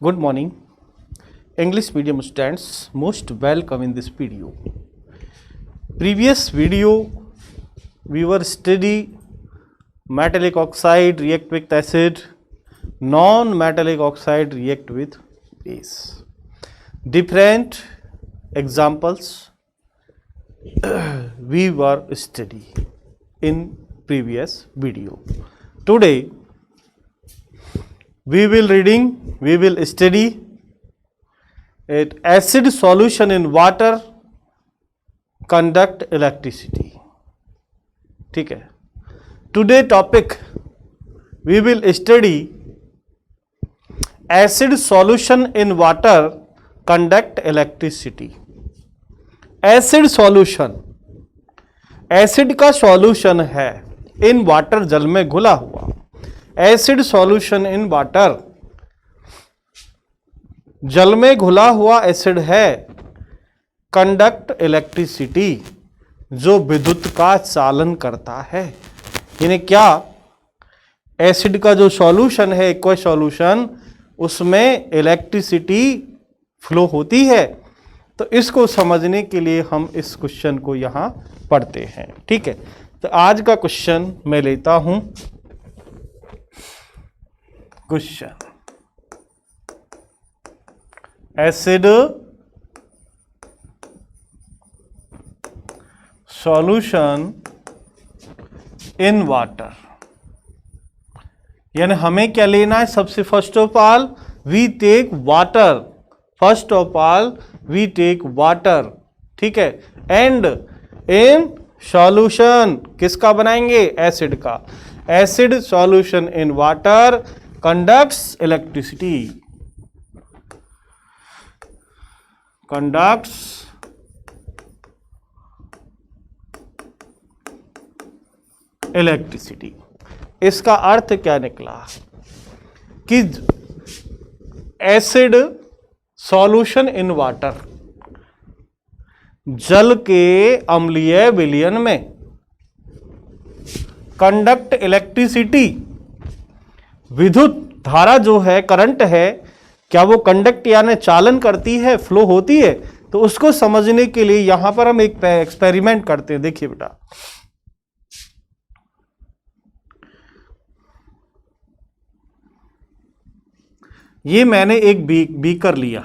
Good morning, English medium students. Most welcome in this video. Previous video we were study metallic oxide react with acid, non-metallic oxide react with base. Different examples we were study in previous video. Today we will study it acid solution in water conduct electricity. ठीक है. Today topic we will study acid solution in water conduct electricity. Acid solution, acid का solution है in water, जल में घुला हुआ acid solution in water, जल में घुला हुआ एसिड है, कंडक्ट इलेक्ट्रिसिटी, जो विद्युत का चालन करता है. यानी क्या, एसिड का जो सॉल्यूशन है एक्वा सॉल्यूशन, उसमें इलेक्ट्रिसिटी फ्लो होती है. तो इसको समझने के लिए हम इस क्वेश्चन को यहां पढ़ते हैं. ठीक है, तो आज का क्वेश्चन मैं लेता हूं. Question, acid solution in water. यानी हमें क्या लेना है, सबसे first of all we take water, first of all we take water. ठीक है, एंड इन सॉल्यूशन किसका बनाएंगे, एसिड का. Acid solution in water conducts electricity, conducts electricity. इसका अर्थ क्या निकला कि एसिड सॉल्यूशन इन वाटर, जल के अम्लीय विलयन में कंडक्ट इलेक्ट्रिसिटी, विद्युत धारा जो है, करंट है, क्या वो कंडक्ट यानी चालन करती है, फ्लो होती है. तो उसको समझने के लिए यहां पर हम एक एक्सपेरिमेंट करते हैं. देखिए बेटा, ये मैंने एक बीकर लिया.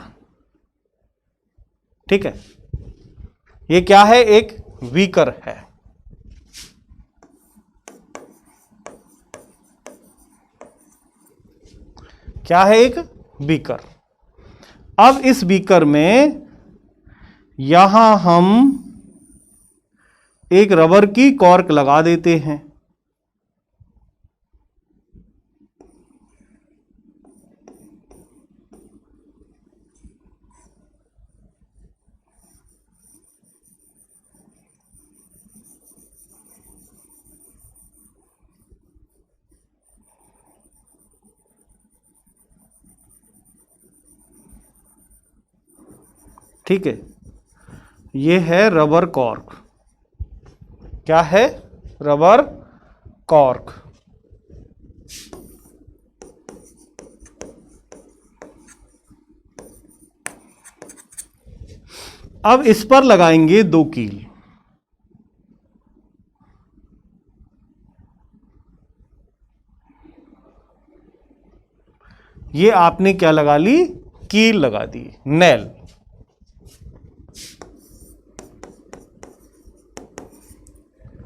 ठीक है, ये क्या है, एक बीकर है. क्या है, एक बीकर. अब इस बीकर में यहां हम एक रबर की कॉर्क लगा देते हैं. ठीक है, ये है रबर कॉर्क. क्या है, रबर कॉर्क. अब इस पर लगाएंगे 2 कील. ये आपने क्या लगा ली, कील लगा दी, नेल.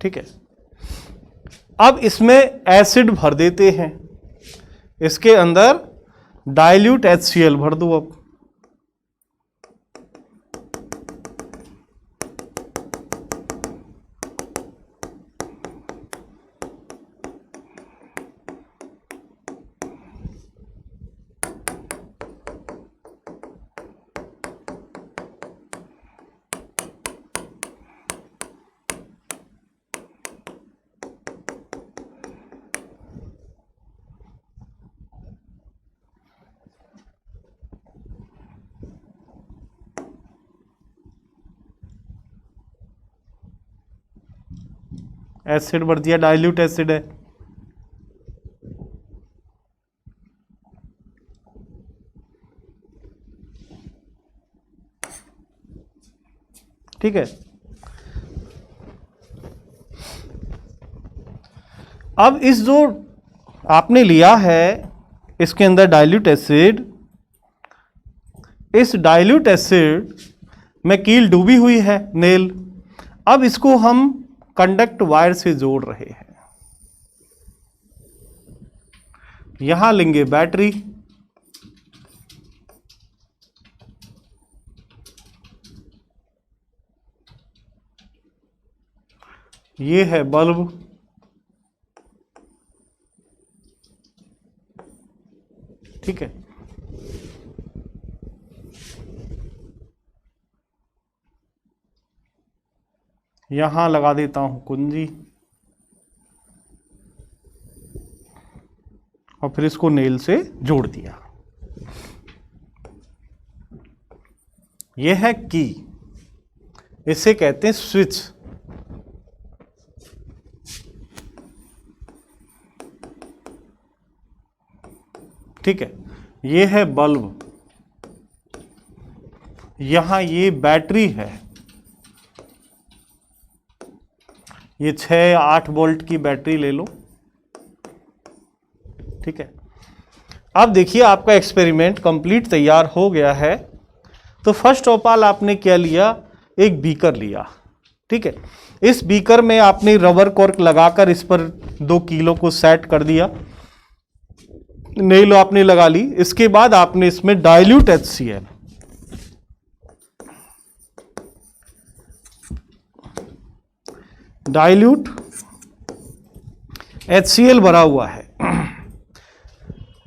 ठीक है, अब इसमें एसिड भर देते हैं. इसके अंदर डाइल्यूट HCl भर दो. अब एसिड भर दिया, डाइल्यूट एसिड है. ठीक है। अब इस जो आपने लिया है इसके अंदर डाइल्यूट एसिड, इस डाइल्यूट एसिड में कील डूबी हुई है नेल। अब इसको हम कंडक्ट वायर से जोड़ रहे हैं। यहां लेंगे बैटरी, ये है बल्ब, ठीक है। यहां लगा देता हूं कुंजी और फिर इसको नेल से जोड़ दिया। यह है की, इसे कहते हैं स्विच। ठीक है, ये है बल्ब, यहां ये बैटरी है, ये 6 या 8 वोल्ट की बैटरी ले लो, ठीक है। अब देखिए आपका एक्सपेरिमेंट कंप्लीट तैयार हो गया है। तो फर्स्ट ऑफ ऑल आपने क्या लिया, एक बीकर लिया, ठीक है। इस बीकर में आपने रबर कॉर्क लगाकर इस पर 2 किलो को सेट कर दिया, नेल आपने लगा ली। इसके बाद आपने इसमें डाइल्यूट HCl, डाइल्यूट HCl भरा हुआ है।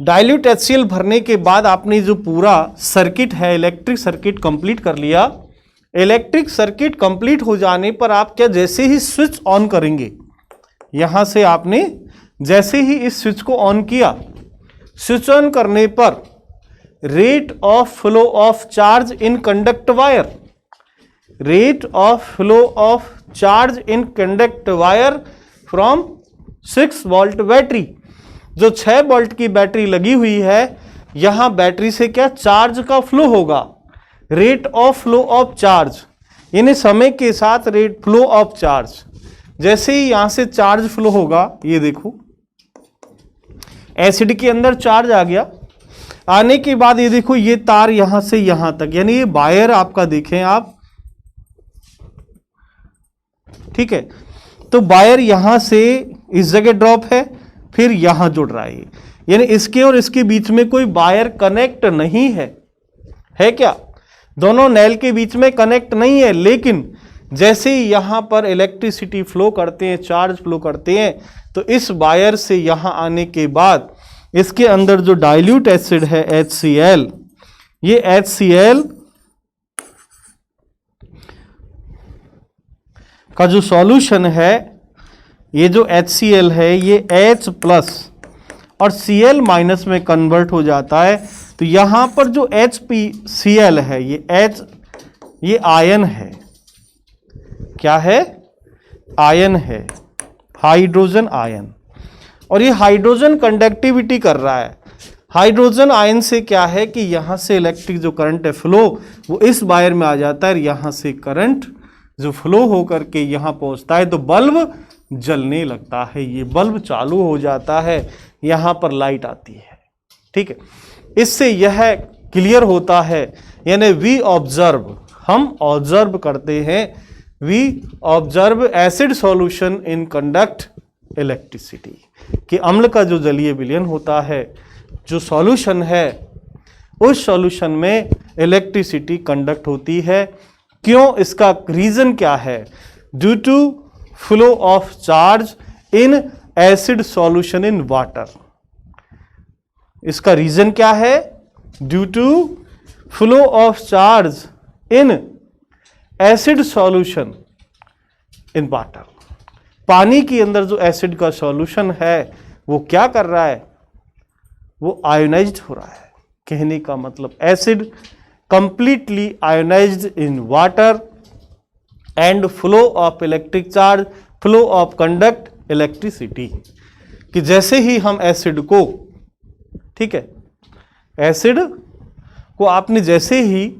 डाइल्यूट HCl भरने के बाद आपने जो पूरा सर्किट है, इलेक्ट्रिक सर्किट कंप्लीट कर लिया। इलेक्ट्रिक सर्किट कंप्लीट हो जाने पर आप क्या, जैसे ही स्विच ऑन करेंगे, यहां से आपने जैसे ही इस स्विच को ऑन किया, स्विच ऑन करने पर rate of flow of charge in conduct wire, rate of flow of charge in conduct wire from 6 volt battery, जो 6 वोल्ट की बैटरी लगी हुई है, यहां बैटरी से क्या चार्ज का फ्लो होगा, rate of flow of charge, यानी समय के साथ रेट फ्लो ऑफ चार्ज। जैसे ही यहां से चार्ज फ्लो होगा, ये देखो एसिड के अंदर चार्ज आ गया, आने के बाद ये देखो ये तार यहां से यहां तक, यानी ये वायर आपका देखें आप, ठीक है। तो वायर यहां से इस जगह ड्रॉप है, फिर यहां जुड़ रहा है, यानी इसके और इसके बीच में कोई वायर कनेक्ट नहीं है क्या, दोनों नेल के बीच में कनेक्ट नहीं है। लेकिन जैसे ही यहां पर इलेक्ट्रिसिटी फ्लो करते हैं, चार्ज फ्लो करते हैं, तो इस वायर से यहां आने के बाद इसके अंदर जो डाइल्यूट एसिड है HCl, ये HCl का जो सॉल्यूशन है, ये जो HCl है ये H प्लस और Cl माइनस में कन्वर्ट हो जाता है। तो यहां पर जो HPCl है, ये H, ये आयन है, क्या है, आयन है, हाइड्रोजन आयन, और ये हाइड्रोजन कंडक्टिविटी कर रहा है। हाइड्रोजन आयन से क्या है कि यहां से इलेक्ट्रिक जो करंट है फ्लो, वो इस वायर में आ जाता है, यहां से करंट जो फ्लो होकर के यहां पहुंचता है, तो बल्ब जलने लगता है, ये बल्ब चालू हो जाता है, यहां पर लाइट आती है, ठीक है। इससे यह क्लियर होता है, यानी वी ऑब्जर्व, हम ऑब्जर्व करते हैं, we observe acid solution in conduct electricity, कि अम्ल का जो जलीय विलयन होता है, जो सॉल्यूशन है, उस सॉल्यूशन में इलेक्ट्रिसिटी कंडक्ट होती है। क्यों, इसका रीजन क्या है, due to flow of charge in acid solution in water. इसका रीजन क्या है, due to flow of charge in acid solution in water. पानी के अंदर जो एसिड का सॉल्यूशन है वो क्या कर रहा है, वो आयोनाइज्ड हो रहा है। कहने का मतलब acid completely ionised in water and flow of electric charge, flow of conduct electricity, कि जैसे ही हम एसिड को, ठीक है, एसिड को आपने जैसे ही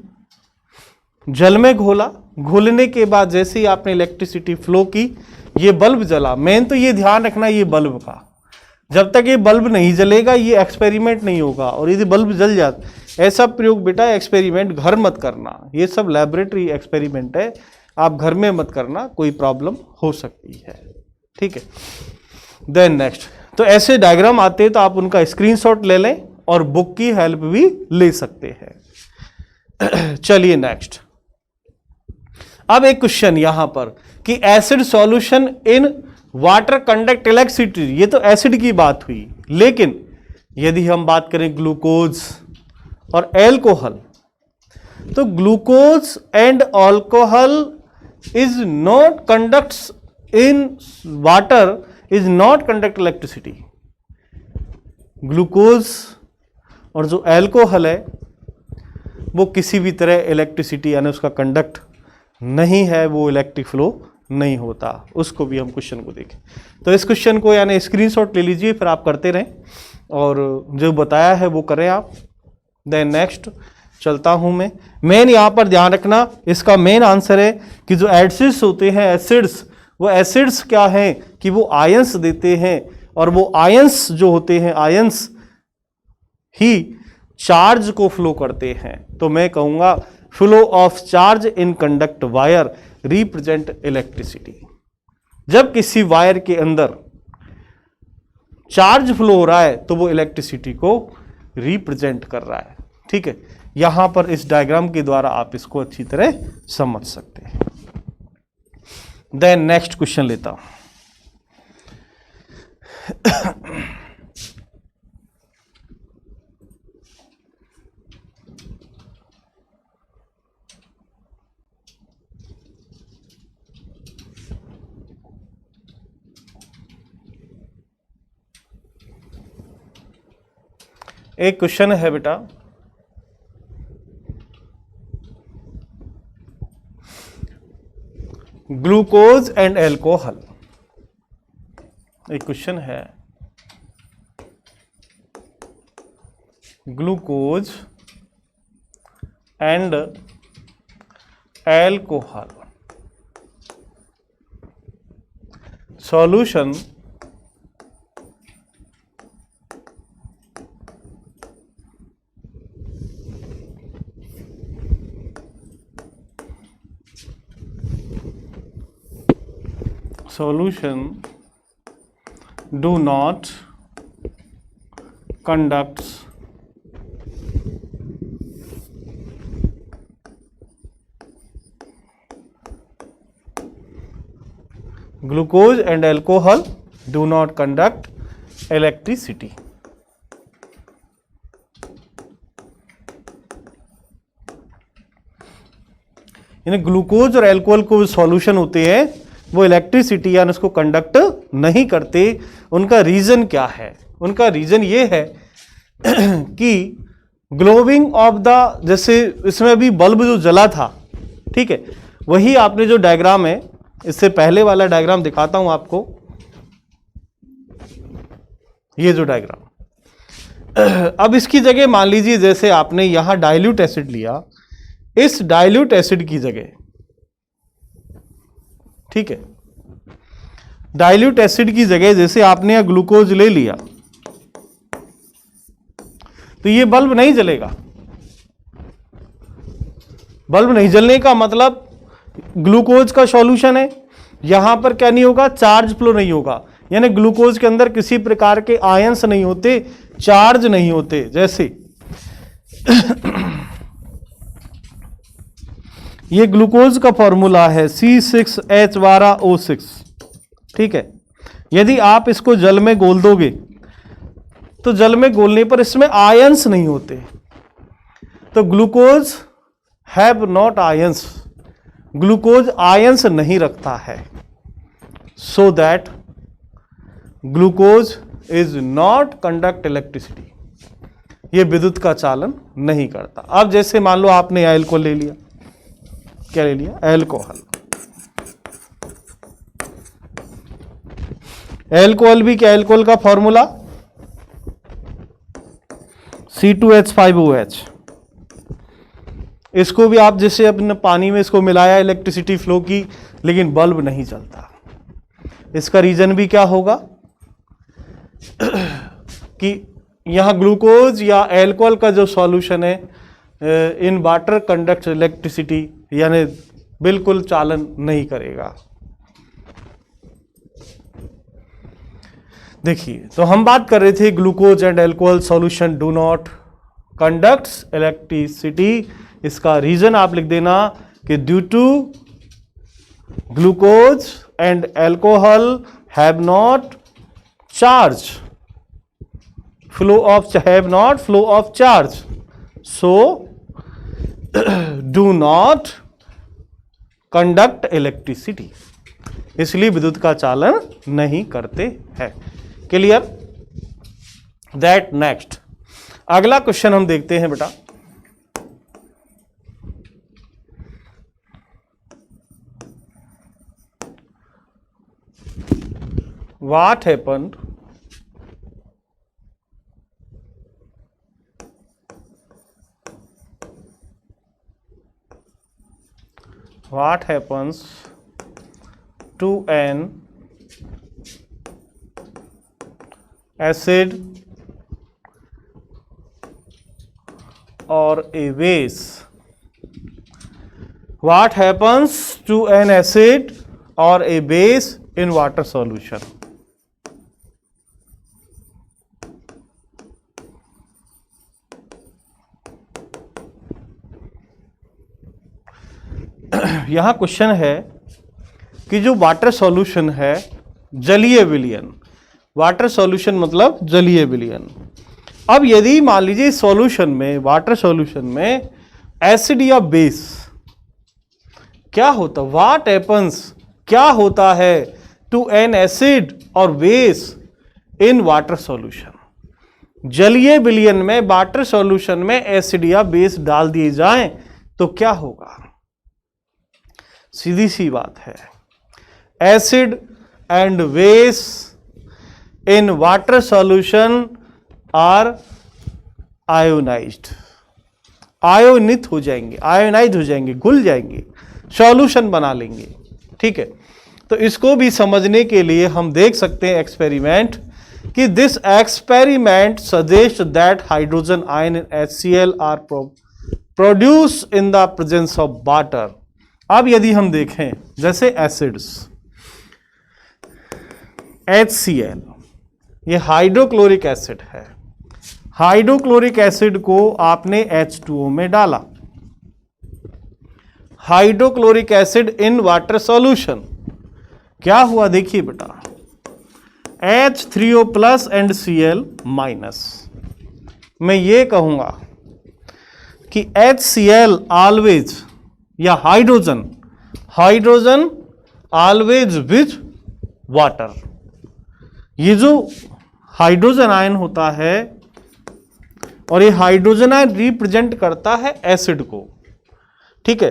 जल में घोला, घुलने के बाद जैसे ही आपने इलेक्ट्रिसिटी फ्लो की, ये बल्ब जला। मेन तो ये ध्यान रखना ये बल्ब का, जब तक ये बल्ब नहीं जलेगा ये एक्सपेरिमेंट नहीं होगा। और यदि बल्ब जल जाता, ऐसा प्रयोग बेटा एक्सपेरिमेंट घर मत करना, ये सब लैबोरेटरी एक्सपेरिमेंट है, आप घर में मत करना, कोई प्रॉब्लम हो सकती है। ठीक है, देन नेक्स्ट, तो ऐसे डायग्राम आते हैं तो आप उनका स्क्रीनशॉट ले लें और बुक की हेल्प भी ले सकते हैं। चलिए नेक्स्ट, अब एक क्वेश्चन यहां पर कि acid solution in water conduct electricity, ये तो एसिड की बात हुई, लेकिन यदि हम बात करें ग्लूकोज और एल्कोहल, तो glucose and alcohol is not conducts in water, is not conduct electricity. Glucose और जो एल्कोहल है वो किसी भी तरह इलेक्ट्रिसिटी यानी उसका कंडक्ट नहीं है, वो इलेक्ट्रिक फ्लो नहीं होता। उसको भी हम क्वेश्चन को देखें, तो इस क्वेश्चन को यानी स्क्रीनशॉट ले लीजिए, फिर आप करते रहें और जो बताया है वो करें आप। देन नेक्स्ट चलता हूं मैं। मेन यहां पर ध्यान रखना, इसका मेन आंसर है कि जो एसिड्स होते हैं, एसिड्स, वो एसिड्स क्या हैं कि वो आयंस देते हैं, और वो आयंस जो होते हैं, आयंस ही चार्ज को फ्लो करते हैं। तो मैं कहूंगा flow of charge in conduct wire represent electricity. जब किसी वायर के अंदर चार्ज फ्लो हो रहा है तो वो इलेक्ट्रिसिटी को रिप्रेजेंट कर रहा है। ठीक है, यहां पर इस डायग्राम के द्वारा आप इसको अच्छी तरह समझ सकते हैं। देन नेक्स्ट क्वेश्चन लेता हूं। एक क्वेश्चन है बेटा, ग्लूकोज एंड एल्कोहल। एक क्वेश्चन है, glucose and alcohol solution do not conducts glucose and alcohol do not conduct electricity। यानी ग्लूकोज और अल्कोहल को सॉल्यूशन होते हैं वो इलेक्ट्रिसिटी यानी उसको कंडक्ट नहीं करते। उनका रीजन क्या है? उनका रीजन ये है कि ग्लोबिंग ऑफ द, जैसे इसमें अभी बल्ब जो जला था, ठीक है, वही आपने जो डायग्राम है, इससे पहले वाला डायग्राम दिखाता हूं आपको। ये जो डायग्राम, अब इसकी जगह मान लीजिए जैसे आपने यहां डाइल्यूट एसिड लिया, इस डाइल्यूट एसिड की जगह, ठीक है, डाइल्यूट एसिड की जगह जैसे आपने यहां ग्लूकोज ले लिया, तो ये बल्ब नहीं जलेगा। बल्ब नहीं जलने का मतलब ग्लूकोज का सॉल्यूशन है, यहां पर क्या नहीं होगा, चार्ज फ्लो नहीं होगा, यानी ग्लूकोज के अंदर किसी प्रकार के आयंस नहीं होते, चार्ज नहीं होते। जैसे ये ग्लूकोज का फॉर्मूला है C6H12O6, ठीक है। यदि आप इसको जल में घोल दोगे तो जल में घोलने पर इसमें आयंस नहीं होते, तो glucose have not ions, glucose ions नहीं रखता है, so that glucose is not conduct electricity, ये विद्युत का चालन नहीं करता। अब जैसे मान लो आपने अल्कोहल ले लिया, क्या ले लिया, अल्कोहल। अल्कोहल भी क्या, अल्कोहल का फॉर्मूला C2H5OH, इसको भी आप जैसे अपने पानी में इसको मिलाया इलेक्ट्रिसिटी फ्लो की, लेकिन बल्ब नहीं जलता। इसका रीजन भी क्या होगा कि यहां ग्लूकोज या एल्कोहल का जो सॉल्यूशन है इन वाटर कंडक्ट इलेक्ट्रिसिटी, यानी बिल्कुल चालन नहीं करेगा। देखिए, तो हम बात कर रहे थे glucose and alcohol solution do not conducts electricity. इसका रीजन आप लिख देना कि due to glucose and alcohol have not charge, have not flow of charge, so do not conduct electricity, इसलिए विद्युत का चालन नहीं करते हैं। क्लियर? दैट नेक्स्ट, अगला क्वेश्चन हम देखते हैं बेटा। What happened what happens to an acid or a base? What happens to an acid or a base in water solution? यहां क्वेश्चन है कि जो वाटर सॉल्यूशन है, जलीय विलयन, वाटर सॉल्यूशन मतलब जलीय विलयन। अब यदि मान लीजिए सॉल्यूशन में, वाटर सॉल्यूशन में एसिड या बेस, क्या होता, व्हाट हैपेंस, क्या होता है टू एन एसिड और बेस इन वाटर सॉल्यूशन। जलीय विलयन में वाटर सॉल्यूशन में एसिड या बेस डाल दिए जाएं तो क्या होगा? सीधी सी बात है, acid and base in water solution are ionized, आयोनित हो जाएंगे, आयोनाइज हो जाएंगे, घुल जाएंगे, सॉल्यूशन बना लेंगे। ठीक है, तो इसको भी समझने के लिए हम देख सकते हैं एक्सपेरिमेंट, कि this experiment suggest that hydrogen ion in HCl are produce in the presence of water. अब यदि हम देखें जैसे एसिड्स, HCl ये हाइड्रोक्लोरिक एसिड है, हाइड्रोक्लोरिक एसिड को आपने H2O में डाला, hydrochloric acid in water solution, क्या हुआ देखिए बेटा, H3O plus and Cl minus. मैं ये कहूंगा कि HCl ऑलवेज, या hydrogen, hydrogen always with water. ये जो हाइड्रोजन आयन होता है, और ये हाइड्रोजन आयन रिप्रेजेंट करता है एसिड को। ठीक है,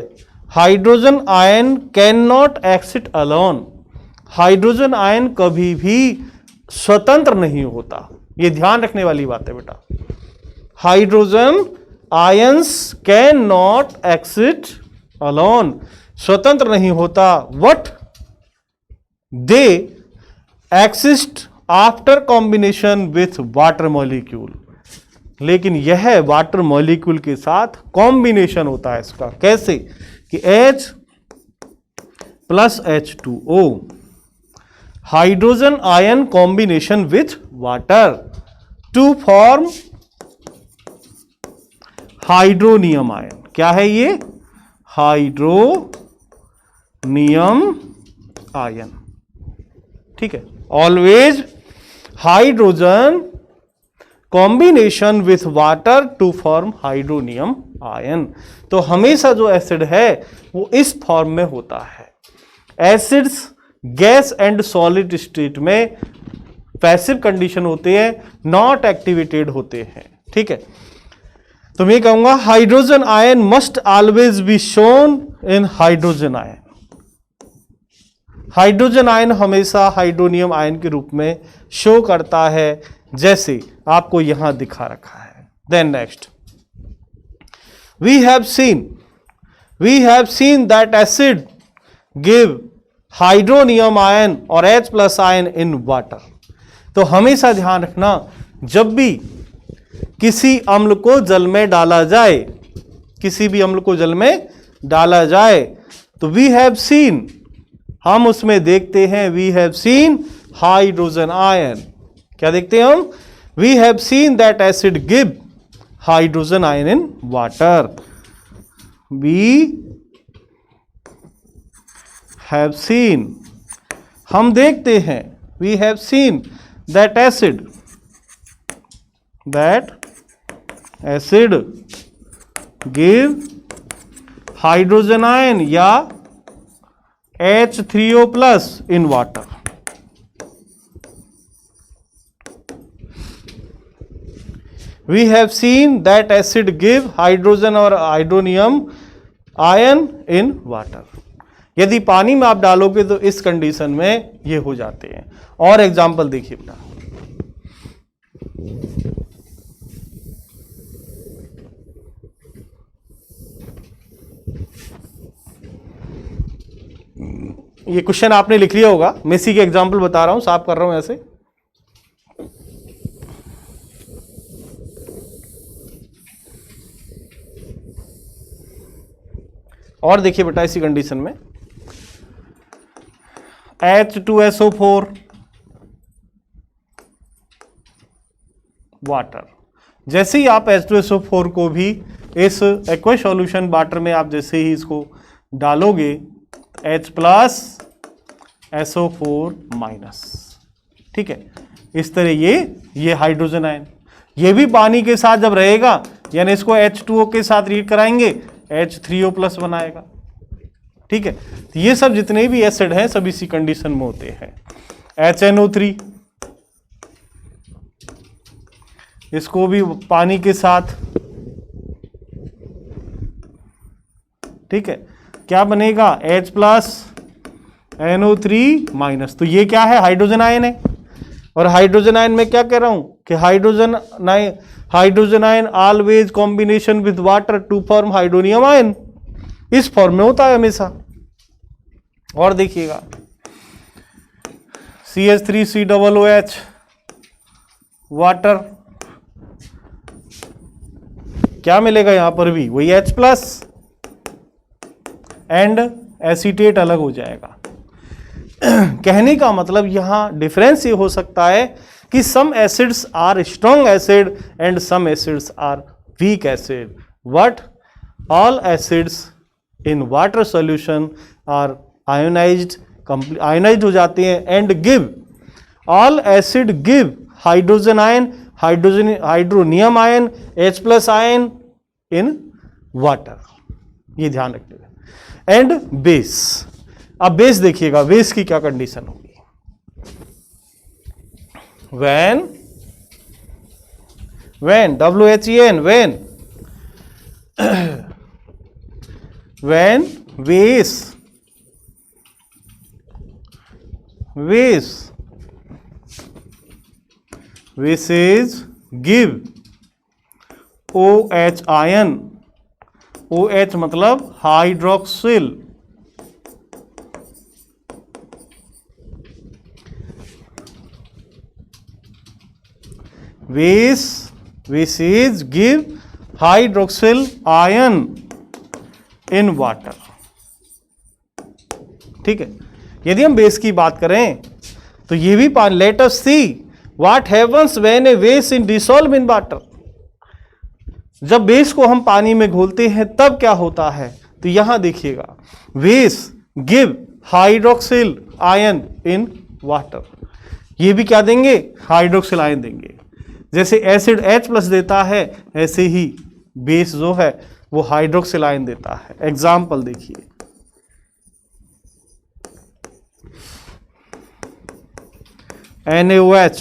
hydrogen ion can not exit alone, hydrogen ion कभी भी स्वतंत्र नहीं होता, ये ध्यान रखने वाली बात है बेटा। Hydrogen ions can not exit alone, स्वतंत्र नहीं होता, what they exist after combination with water molecule, लेकिन यह वाटर मॉलिक्यूल के साथ कॉम्बिनेशन होता है इसका। कैसे कि H plus H2O, hydrogen ion combination with water to form hydronium ion. क्या है ये? Hydronium ion. ठीक है, always hydrogen combination with water to form hydronium ion. तो हमेशा जो एसिड है वो इस फॉर्म में होता है। Acids gas and solid state में पैसिव कंडीशन होते हैं, नॉट एक्टिवेटेड होते हैं। ठीक है, तो मैं कहूंगा hydrogen ion must always be shown in hydrogen ion. Hydrogen ion हमेशा हाइड्रोनियम आयन के रूप में शो करता है, जैसे आपको यहां दिखा रखा है। Then next, we have seen we have seen that acid give hydronium ion और H plus ion in water. तो हमेशा ध्यान रखना, जब भी किसी अम्ल को जल में डाला जाए, किसी भी अम्ल को जल में डाला जाए, तो वी हैव सीन, हम उसमें देखते हैं, we have seen hydrogen ion. क्या देखते हैं हम? We have seen that acid give hydrogen ion in water. We have seen, हम देखते हैं, we have seen that acid give hydrogen ion या H3O plus in water. We have seen that acid give hydrogen और hydronium ion in water. यदि पानी में आप डालोगे तो इस कंडीशन में ये हो जाते हैं। और एग्जाम्पल देखिए बेटा, ये क्वेश्चन आपने लिख लिया होगा, मैं इसी के एग्जाम्पल बता रहा हूं, साफ कर रहा हूं ऐसे। और देखिए बेटा, इसी कंडीशन में H2SO4 वाटर, जैसे ही आप H2SO4 को भी इस एक्वस सॉल्यूशन वाटर में आप जैसे ही इसको डालोगे, H प्लस SO4 माइनस, ठीक है, इस तरह ये हाइड्रोजन आयन, ये भी पानी के साथ जब रहेगा, यानी इसको H2O के साथ रीड कराएंगे, H3O प्लस बनाएगा, ठीक है। तो ये सब जितने भी एसिड हैं सब इसी कंडीशन में होते हैं। HNO3, इसको भी पानी के साथ, ठीक है, क्या बनेगा? H plus NO3 minus. तो ये क्या है? हाइड्रोजन आयन है। और हाइड्रोजन आयन में क्या कह रहा हूं कि hydrogen ion always combination with water to form hydronium ion, इस फॉर्म में होता है हमेशा। और देखिएगा CH3COOH वाटर, क्या मिलेगा यहां पर भी? वही H प्लस एंड एसीटेट अलग हो जाएगा। कहने का मतलब यहां डिफरेंस ये हो सकता है कि some acids are strong acid and some acids are weak acid, but all acids in water solution are ionized हो जाते हैं and give, all acid give hydrogen ion, hydronium ion, H plus ion in water, ये ध्यान रखिएगा। And base, अब base देखिएगा, base की क्या कंडीशन होगी? when WHEN when bases give OH ion, OH मतलब hydroxyl, bases give hydroxyl ion in water, ठीक है। यदि हम बेस की बात करें तो ये भी let us see what happens when A base in dissolve in water. जब बेस को हम पानी में घोलते हैं तब क्या होता है? तो यहां देखिएगा, base give hydroxyl ion in water, ये भी क्या देंगे? हाइड्रोक्सिल आयन देंगे। जैसे एसिड H प्लस देता है, ऐसे ही बेस जो है वो हाइड्रोक्सिल आयन देता है। एग्जाम्पल देखिए, NaOH,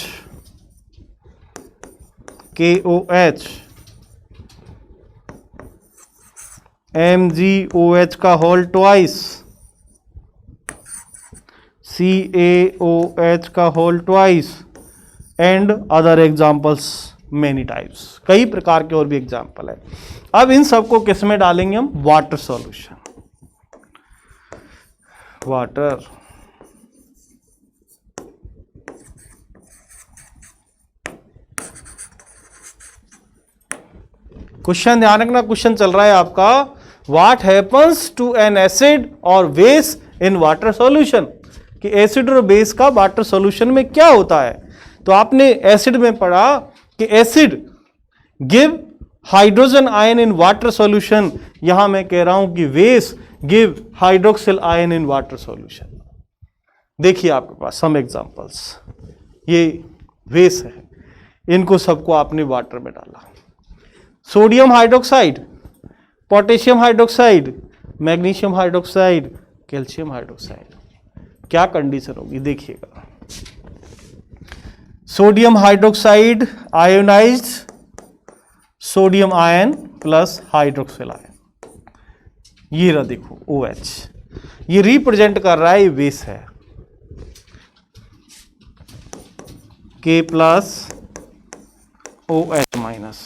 KOH, MgOH का होल ट्वाइस, CaOH का whole twice and other examples many types, कई प्रकार के और भी एग्जाम्पल है। अब इन सबको किस में डालेंगे हम? Water solution. वाटर। क्वेश्चन ध्यान रखना, क्वेश्चन चल रहा है आपका, what happens to an acid और बेस इन वाटर सॉल्यूशन, कि एसिड और बेस का वाटर सॉल्यूशन में क्या होता है। तो आपने एसिड में पढ़ा कि acid give hydrogen ion in water solution, यहां मैं कह रहा हूं कि base give hydroxyl ion in water solution. देखिए आपके पास सम एग्जांपल्स, ये बेस है, इनको सबको आपने वाटर में डाला, sodium hydroxide, potassium hydroxide, magnesium hydroxide, calcium hydroxide, क्या कंडीशन होगी देखिएगा। Sodium hydroxide ionised sodium ion plus hydroxyl ion, ये रहा देखो OH, ये रिप्रेजेंट कर रहा है, ये बेस है, K plus OH minus,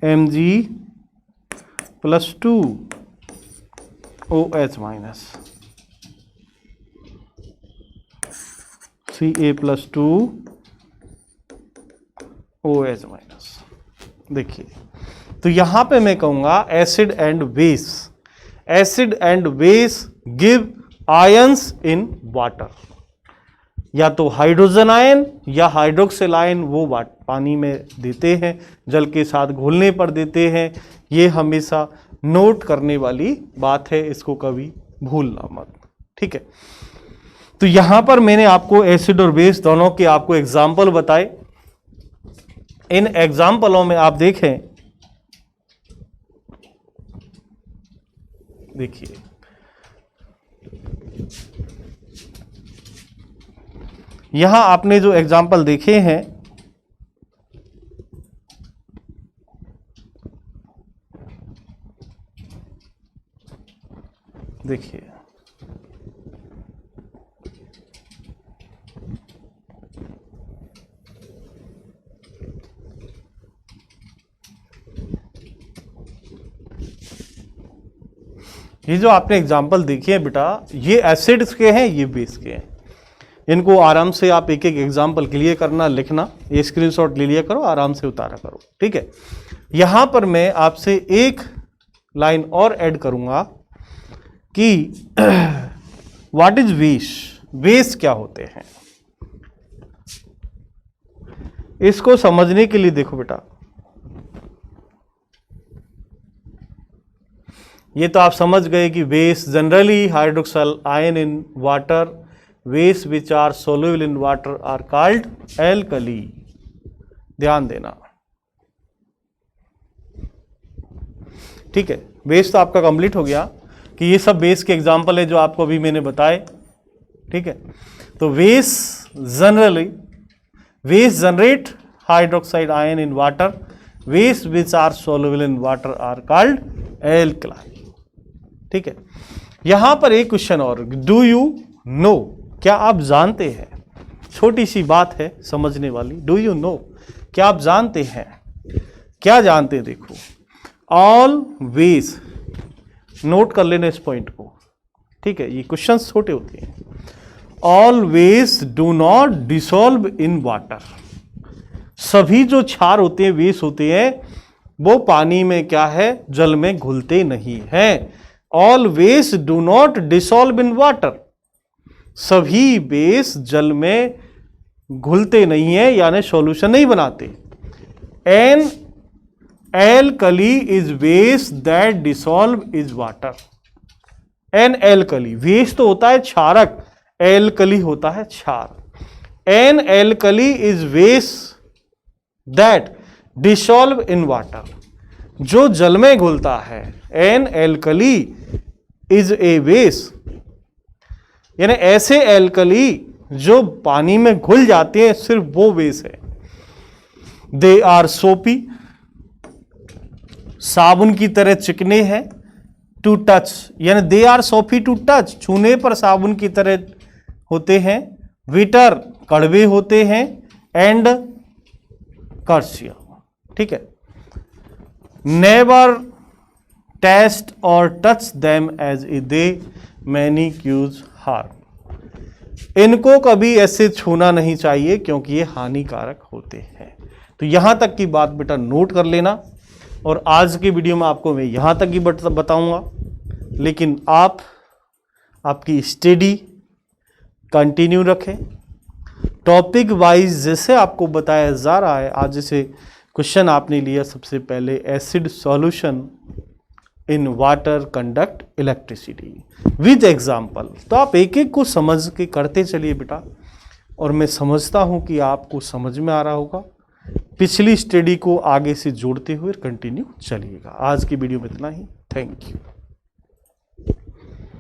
Mg plus 2 OH minus, Ca plus 2 OH minus. देखिए तो यहां पे मैं कहूंगा acid and base, acid and base give ions in water, या तो हाइड्रोजन आयन या हाइड्रोक्सिल आयन वो पानी में देते हैं, जल के साथ घुलने पर देते हैं। ये हमेशा नोट करने वाली बात है, इसको कभी भूलना मत, ठीक है। तो यहां पर मैंने आपको एसिड और बेस दोनों के आपको एग्जाम्पल बताए। इन एग्जाम्पलों में आप देखें, देखिए यहां आपने जो एग्जाम्पल देखे हैं, देखिए ये जो आपने एग्जाम्पल देखे हैं बेटा, ये एसिड्स के हैं, ये बेस के हैं। इनको आराम से आप एक एक एग्जाम्पल क्लियर करना, लिखना, ये स्क्रीनशॉट ले लिया करो, आराम से उतारा करो, ठीक है। यहां पर मैं आपसे एक लाइन और ऐड करूंगा कि व्हाट इज बेस, बेस क्या होते हैं। इसको समझने के लिए देखो बेटा, ये तो आप समझ गए कि base generally hydroxyl ion in water, base which are soluble in water are called alkali. ध्यान देना, ठीक है। बेस तो आपका कंप्लीट हो गया कि ये सब बेस के एग्जाम्पल है जो आपको अभी मैंने बताए, ठीक है। तो base generally, base generate hydroxide ion in water, base which are soluble in water are called alkali, ठीक है। यहां पर एक क्वेश्चन और, डू यू नो, क्या आप जानते हैं, छोटी सी बात है समझने वाली, डू यू नो, क्या आप जानते हैं, क्या जानते हैं। देखो ऑलवेज, नोट कर लेना इस पॉइंट को, ठीक है, ये क्वेश्चंस छोटे होते हैं। Always do not dissolve in water, सभी जो क्षार होते हैं, बेस होते हैं, वो पानी में क्या है, जल में घुलते नहीं हैं। Always do not dissolve in water, सभी बेस जल में घुलते नहीं है, यानी सॉल्यूशन नहीं बनाते। An alkali is base that dissolve is water. An alkali, base तो होता है क्षारक, एल्कली होता है क्षार। An alkali is base that dissolve in water, जो जल में घुलता है। An alkali is a base, यानी ऐसे एल्कली जो पानी में घुल जाते हैं, सिर्फ वो बेस है। दे आर सोपी, साबुन की तरह चिकने हैं। टू टच, यानी दे आर सोपी टू टच, छूने पर साबुन की तरह होते हैं। विटर, कड़वे होते हैं। एंड कर्सिया, ठीक है। नेवर टेस्ट और touch them as a they many cause harm. इनको कभी ऐसे छूना नहीं चाहिए क्योंकि ये हानिकारक होते हैं। तो यहां तक की बात बेटा नोट कर लेना, और आज की वीडियो में आपको मैं यहां तक ही बताऊंगा, लेकिन आप आपकी स्टडी कंटिन्यू रखें। टॉपिक वाइज जैसे आपको बताया जा रहा है, आज जैसे क्वेश्चन आपने लिया सबसे पहले acid solution in water conduct electricity with example, तो आप एक एक को समझ के करते चलिए बेटा, और मैं समझता हूं कि आपको समझ में आ रहा होगा। पिछली स्टडी को आगे से जोड़ते हुए कंटिन्यू चलिएगा। आज की वीडियो में इतना ही। Thank you.